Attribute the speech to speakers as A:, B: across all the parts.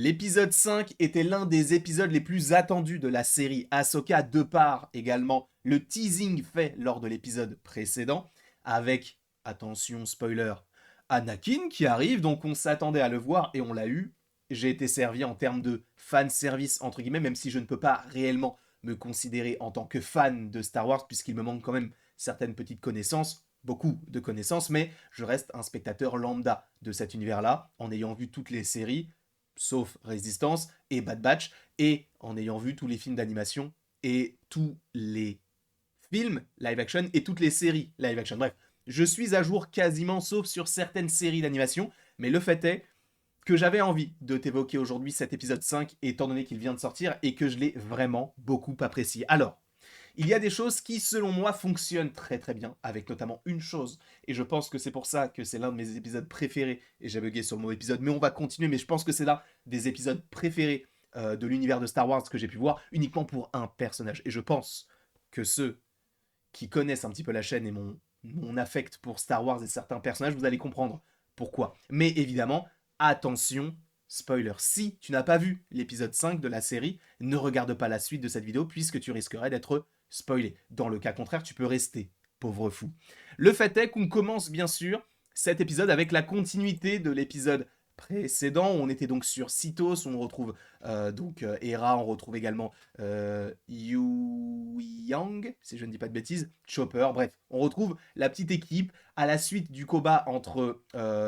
A: L'épisode 5 était l'un des épisodes les plus attendus de la série Ahsoka, de par également le teasing fait lors de l'épisode précédent, avec, attention spoiler, Anakin qui arrive, donc on s'attendait à le voir et on l'a eu. J'ai été servi en termes de fan service entre guillemets, même si je ne peux pas réellement me considérer en tant que fan de Star Wars, puisqu'il me manque quand même certaines petites connaissances, beaucoup de connaissances, mais je reste un spectateur lambda de cet univers-là, en ayant vu toutes les séries, sauf Resistance et Bad Batch, et en ayant vu tous les films d'animation et tous les films live action et toutes les séries live action. Bref, je suis à jour quasiment, sauf sur certaines séries d'animation, mais le fait est que j'avais envie de t'évoquer aujourd'hui cet épisode 5, étant donné qu'il vient de sortir et que je l'ai vraiment beaucoup apprécié. Alors, il y a des choses qui, selon moi, fonctionnent très très bien, avec notamment une chose, et je pense que c'est pour ça que c'est l'un de mes épisodes préférés, et j'ai bugué sur le mot épisode, mais on va continuer, mais je pense que c'est l'un des épisodes préférés de l'univers de Star Wars que j'ai pu voir, uniquement pour un personnage. Et je pense que ceux qui connaissent un petit peu la chaîne et mon affect pour Star Wars et certains personnages, vous allez comprendre pourquoi. Mais évidemment, attention, spoiler, si tu n'as pas vu l'épisode 5 de la série, ne regarde pas la suite de cette vidéo puisque tu risquerais d'être spoilé. Dans le cas contraire, tu peux rester, pauvre fou. Le fait est qu'on commence bien sûr cet épisode avec la continuité de l'épisode précédent. On était donc sur Citos, on retrouve Hera, on retrouve également Yu Yang, si je ne dis pas de bêtises, Chopper, bref, on retrouve la petite équipe à la suite du combat entre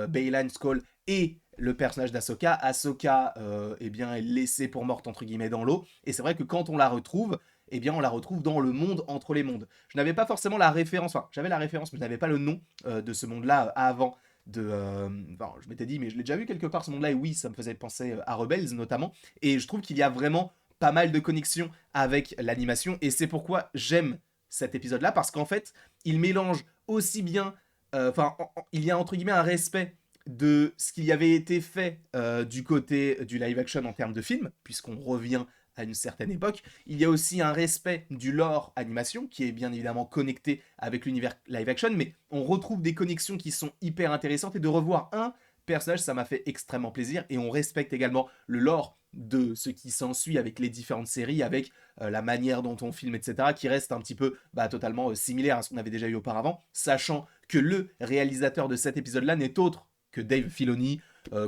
A: Baylan Skoll et le personnage d'Ahsoka. Ahsoka eh bien, est laissée pour morte entre guillemets dans l'eau, et c'est vrai que quand on la retrouve, eh bien on la retrouve dans le monde entre les mondes. Je n'avais pas forcément la référence, enfin j'avais la référence mais je n'avais pas le nom de ce monde-là avant enfin, je m'étais dit mais je l'ai déjà vu quelque part ce monde-là, et oui ça me faisait penser à Rebels notamment, et je trouve qu'il y a vraiment pas mal de connexions avec l'animation, et c'est pourquoi j'aime cet épisode-là, parce qu'en fait il mélange aussi bien, enfin il y a entre guillemets un respect de ce qui avait été fait du côté du live action en termes de film, puisqu'on revient à une certaine époque. Il y a aussi un respect du lore animation qui est bien évidemment connecté avec l'univers live action, mais on retrouve des connexions qui sont hyper intéressantes, et de revoir un personnage, ça m'a fait extrêmement plaisir, et on respecte également le lore de ce qui s'ensuit avec les différentes séries, avec la manière dont on filme, etc., qui reste un petit peu totalement similaire à ce qu'on avait déjà eu auparavant, sachant que le réalisateur de cet épisode-là n'est autre que Dave Filoni,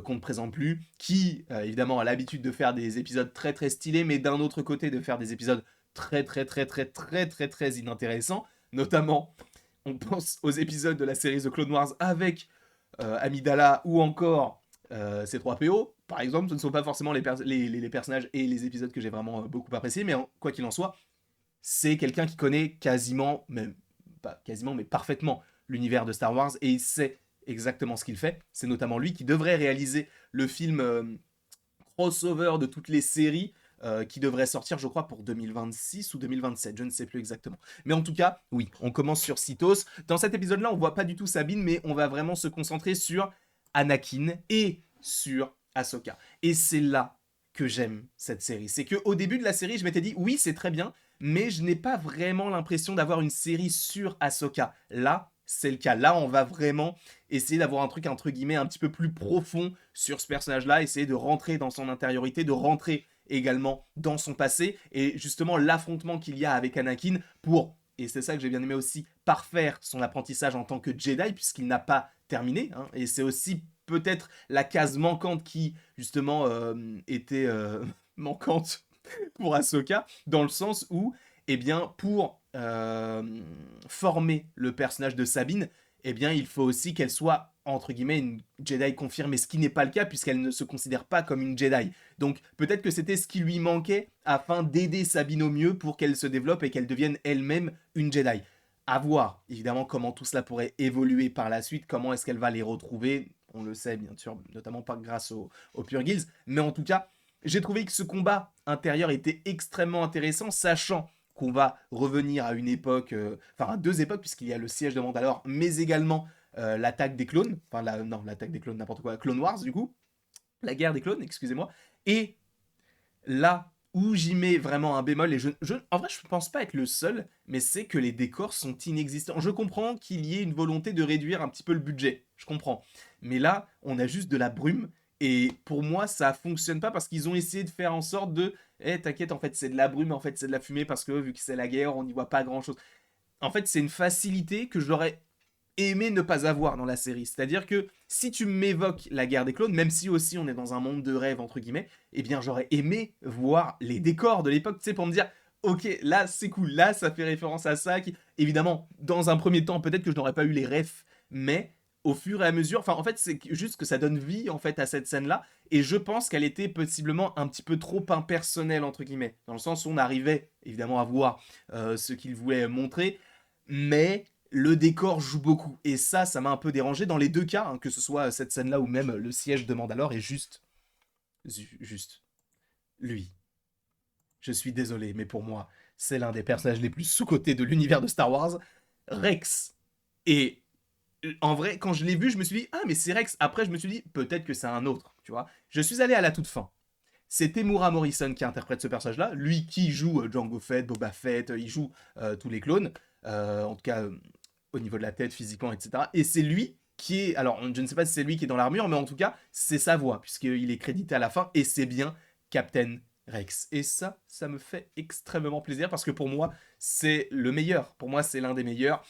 A: qu'on ne présente plus, qui évidemment a l'habitude de faire des épisodes très très stylés, mais d'un autre côté de faire des épisodes très très très très très très très inintéressants, notamment on pense aux épisodes de la série The Clone Wars avec Amidala, ou encore C3PO, par exemple. Ce ne sont pas forcément les personnages et les épisodes que j'ai vraiment beaucoup appréciés, mais quoi qu'il en soit, c'est quelqu'un qui connaît quasiment, même pas quasiment, mais parfaitement l'univers de Star Wars, et il sait exactement ce qu'il fait. C'est notamment lui qui devrait réaliser le film crossover de toutes les séries qui devrait sortir, je crois, pour 2026 ou 2027, je ne sais plus exactement. Mais en tout cas, oui, on commence sur Citos. Dans cet épisode-là, on voit pas du tout Sabine, mais on va vraiment se concentrer sur Anakin et sur Ahsoka. Et c'est là que j'aime cette série. C'est qu'au début de la série, je m'étais dit, oui, c'est très bien, mais je n'ai pas vraiment l'impression d'avoir une série sur Ahsoka. Là, c'est le cas. Là, on va vraiment essayer d'avoir un truc, entre guillemets, un petit peu plus profond sur ce personnage-là, essayer de rentrer dans son intériorité, de rentrer également dans son passé, et justement l'affrontement qu'il y a avec Anakin pour, et c'est ça que j'ai bien aimé aussi, parfaire son apprentissage en tant que Jedi, puisqu'il n'a pas terminé, hein, et c'est aussi peut-être la case manquante qui, justement, était manquante pour Ahsoka, dans le sens où, eh bien, pour former le personnage de Sabine, eh bien, il faut aussi qu'elle soit, entre guillemets, une Jedi confirmée, ce qui n'est pas le cas puisqu'elle ne se considère pas comme une Jedi. Donc, peut-être que c'était ce qui lui manquait afin d'aider Sabine au mieux pour qu'elle se développe et qu'elle devienne elle-même une Jedi. À voir, évidemment, comment tout cela pourrait évoluer par la suite, comment est-ce qu'elle va les retrouver, on le sait, bien sûr, notamment pas grâce aux Pure Guilds, mais en tout cas, j'ai trouvé que ce combat intérieur était extrêmement intéressant, sachant qu'on va revenir à une époque, enfin à deux époques, puisqu'il y a le siège de Mandalore, mais également l'attaque des clones, enfin non, l'attaque des clones, n'importe quoi, Clone Wars du coup, la guerre des clones, excusez-moi, et là où j'y mets vraiment un bémol, et en vrai je pense pas être le seul, mais c'est que les décors sont inexistants. Je comprends qu'il y ait une volonté de réduire un petit peu le budget, je comprends, mais là on a juste de la brume, Et pour moi, ça fonctionne pas parce qu'ils ont essayé de faire en sorte de t'inquiète, en fait, c'est de la brume, en fait, c'est de la fumée parce que vu que c'est la guerre, on n'y voit pas grand-chose. En fait, c'est une facilité que j'aurais aimé ne pas avoir dans la série. C'est-à-dire que si tu m'évoques la guerre des clones, même si aussi on est dans un monde de rêve, entre guillemets, eh bien j'aurais aimé voir les décors de l'époque, tu sais, pour me dire, ok, là c'est cool, là ça fait référence à ça. Évidemment, dans un premier temps, peut-être que je n'aurais pas eu les refs, mais au fur et à mesure, enfin en fait c'est juste que ça donne vie en fait à cette scène-là, et je pense qu'elle était possiblement un petit peu trop impersonnelle, entre guillemets, dans le sens où on arrivait évidemment à voir ce qu'il voulait montrer, mais le décor joue beaucoup. Et ça m'a un peu dérangé dans les deux cas, hein, que ce soit cette scène-là ou même le siège de Mandalore, et juste, lui. Je suis désolé, mais pour moi, c'est l'un des personnages les plus sous-cotés de l'univers de Star Wars. Rex. Et en vrai, quand je l'ai vu, je me suis dit, ah, mais c'est Rex. Après, je me suis dit, peut-être que c'est un autre, tu vois. Je suis allé à la toute fin. C'est Temuera Morrison qui interprète ce personnage-là, lui qui joue Jango Fett, Boba Fett, il joue tous les clones, en tout cas au niveau de la tête, physiquement, etc. Et c'est lui qui est, alors je ne sais pas si c'est lui qui est dans l'armure, mais en tout cas c'est sa voix, puisqu'il est crédité à la fin, et c'est bien Captain Rex. Et ça me fait extrêmement plaisir, parce que pour moi c'est le meilleur, pour moi c'est l'un des meilleurs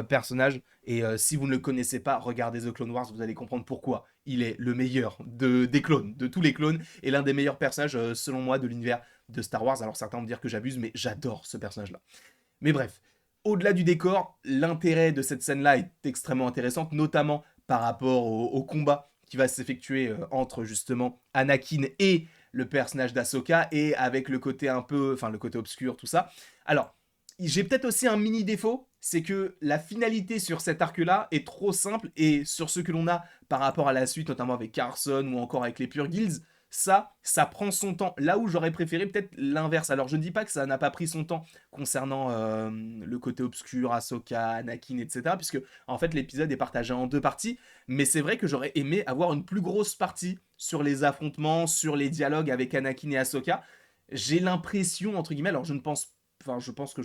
A: personnages, et si vous ne le connaissez pas, regardez The Clone Wars, vous allez comprendre pourquoi. Il est le meilleur des clones, de tous les clones, et l'un des meilleurs personnages, selon moi, de l'univers de Star Wars. Alors certains vont me dire que j'abuse, mais j'adore ce personnage-là. Mais bref, au-delà du décor, l'intérêt de cette scène-là est extrêmement intéressante, notamment par rapport au combat qui va s'effectuer entre justement Anakin et le personnage d'Ahsoka, et avec le côté un peu, enfin le côté obscur, tout ça. Alors, j'ai peut-être aussi un mini défaut, c'est que la finalité sur cet arc-là est trop simple, et sur ce que l'on a par rapport à la suite, notamment avec Carson ou encore avec les Pure Guilds, ça prend son temps. Là où j'aurais préféré peut-être l'inverse. Alors je ne dis pas que ça n'a pas pris son temps concernant le côté obscur, Ahsoka, Anakin, etc. Puisque en fait l'épisode est partagé en deux parties. Mais c'est vrai que j'aurais aimé avoir une plus grosse partie sur les affrontements, sur les dialogues avec Anakin et Ahsoka. J'ai l'impression, entre guillemets, alors je ne pense, enfin je pense que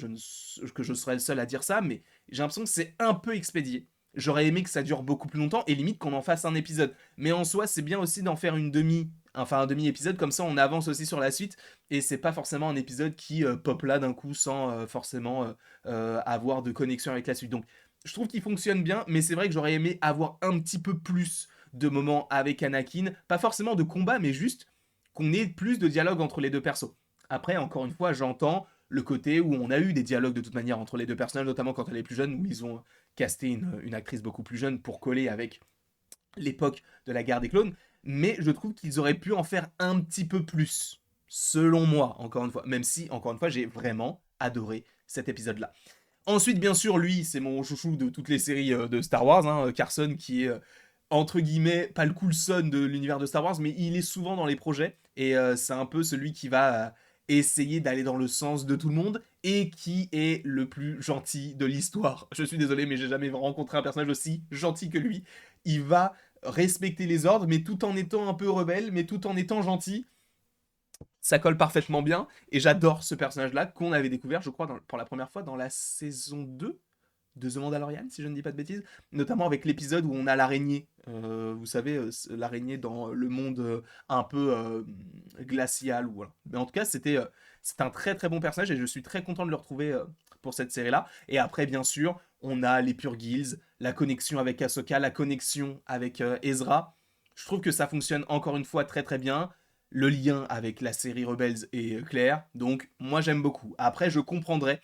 A: que je serais le seul à dire ça, mais j'ai l'impression que c'est un peu expédié. J'aurais aimé que ça dure beaucoup plus longtemps et limite qu'on en fasse un épisode. Mais en soi, c'est bien aussi d'en faire un demi-épisode, comme ça on avance aussi sur la suite, et c'est pas forcément un épisode qui pop là d'un coup sans forcément avoir de connexion avec la suite. Donc je trouve qu'il fonctionne bien, mais c'est vrai que j'aurais aimé avoir un petit peu plus de moments avec Anakin, pas forcément de combat, mais juste qu'on ait plus de dialogue entre les deux persos. Après, encore une fois, j'entends le côté où on a eu des dialogues de toute manière entre les deux personnages, notamment quand elle est plus jeune, où ils ont casté une actrice beaucoup plus jeune pour coller avec l'époque de la guerre des clones, mais je trouve qu'ils auraient pu en faire un petit peu plus, selon moi, encore une fois, même si, encore une fois, j'ai vraiment adoré cet épisode-là. Ensuite, bien sûr, lui, c'est mon chouchou de toutes les séries de Star Wars, hein, Carson, qui est, entre guillemets, pas le cool son de l'univers de Star Wars, mais il est souvent dans les projets, et c'est un peu celui qui va essayer d'aller dans le sens de tout le monde, et qui est le plus gentil de l'histoire. Je suis désolé, mais j'ai jamais rencontré un personnage aussi gentil que lui. Il va respecter les ordres, mais tout en étant un peu rebelle, mais tout en étant gentil. Ça colle parfaitement bien, et j'adore ce personnage-là qu'on avait découvert, je crois, pour la première fois dans la saison 2 de The Mandalorian, si je ne dis pas de bêtises, notamment avec l'épisode où on a l'araignée, vous savez, l'araignée dans le monde un peu glacial, ou voilà. Mais en tout cas, c'est un très très bon personnage, et je suis très content de le retrouver pour cette série-là. Et après, bien sûr, on a les Pure Guilds, la connexion avec Ahsoka, la connexion avec Ezra. Je trouve que ça fonctionne encore une fois très très bien. Le lien avec la série Rebels est clair, donc moi j'aime beaucoup. Après, je comprendrais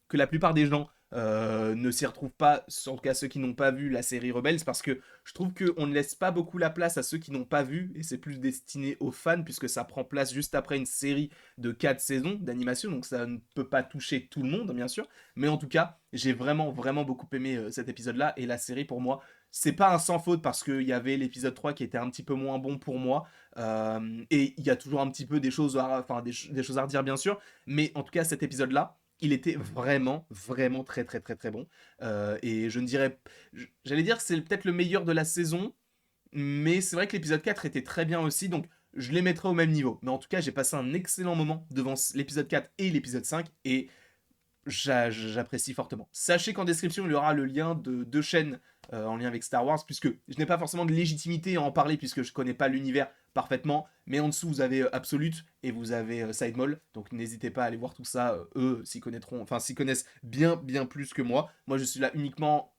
A: que la plupart des gens ne s'y retrouvent pas, en tout cas ceux qui n'ont pas vu la série Rebels, parce que je trouve qu'on ne laisse pas beaucoup la place à ceux qui n'ont pas vu, et c'est plus destiné aux fans, puisque ça prend place juste après une série de 4 saisons d'animation, donc ça ne peut pas toucher tout le monde, bien sûr, mais en tout cas, j'ai vraiment, vraiment beaucoup aimé cet épisode-là, et la série, pour moi, c'est pas un sans faute, parce qu'il y avait l'épisode 3 qui était un petit peu moins bon pour moi, et il y a toujours un petit peu des choses des choses à redire, bien sûr, mais en tout cas, cet épisode-là, il était vraiment, vraiment très, très, très, très bon. Et je ne dirais... J'allais dire que c'est peut-être le meilleur de la saison, mais c'est vrai que l'épisode 4 était très bien aussi, donc je les mettrais au même niveau. Mais en tout cas, j'ai passé un excellent moment devant l'épisode 4 et l'épisode 5, et j'apprécie fortement. Sachez qu'en description, il y aura le lien de deux chaînes en lien avec Star Wars, puisque je n'ai pas forcément de légitimité à en parler, puisque je ne connais pas l'univers parfaitement. Mais en dessous, vous avez Absolute et vous avez Sidemall. Donc n'hésitez pas à aller voir tout ça. Eux s'y connaîtront, enfin s'y connaissent bien, bien plus que moi. Moi, je suis là uniquement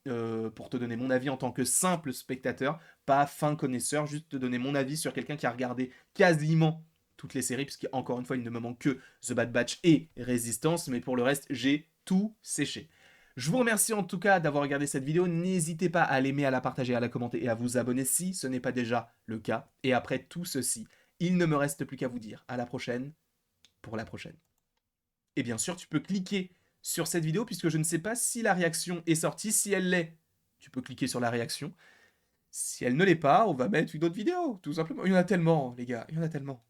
A: pour te donner mon avis en tant que simple spectateur, pas fin connaisseur, juste te donner mon avis sur quelqu'un qui a regardé quasiment toutes les séries, puisqu'encore une fois, il ne me manque que The Bad Batch et Resistance, mais pour le reste, j'ai tout séché. Je vous remercie en tout cas d'avoir regardé cette vidéo. N'hésitez pas à l'aimer, à la partager, à la commenter et à vous abonner si ce n'est pas déjà le cas. Et après tout ceci, il ne me reste plus qu'à vous dire à la prochaine pour la prochaine. Et bien sûr, tu peux cliquer sur cette vidéo puisque je ne sais pas si la réaction est sortie. Si elle l'est, tu peux cliquer sur la réaction. Si elle ne l'est pas, on va mettre une autre vidéo, tout simplement. Il y en a tellement, les gars, il y en a tellement.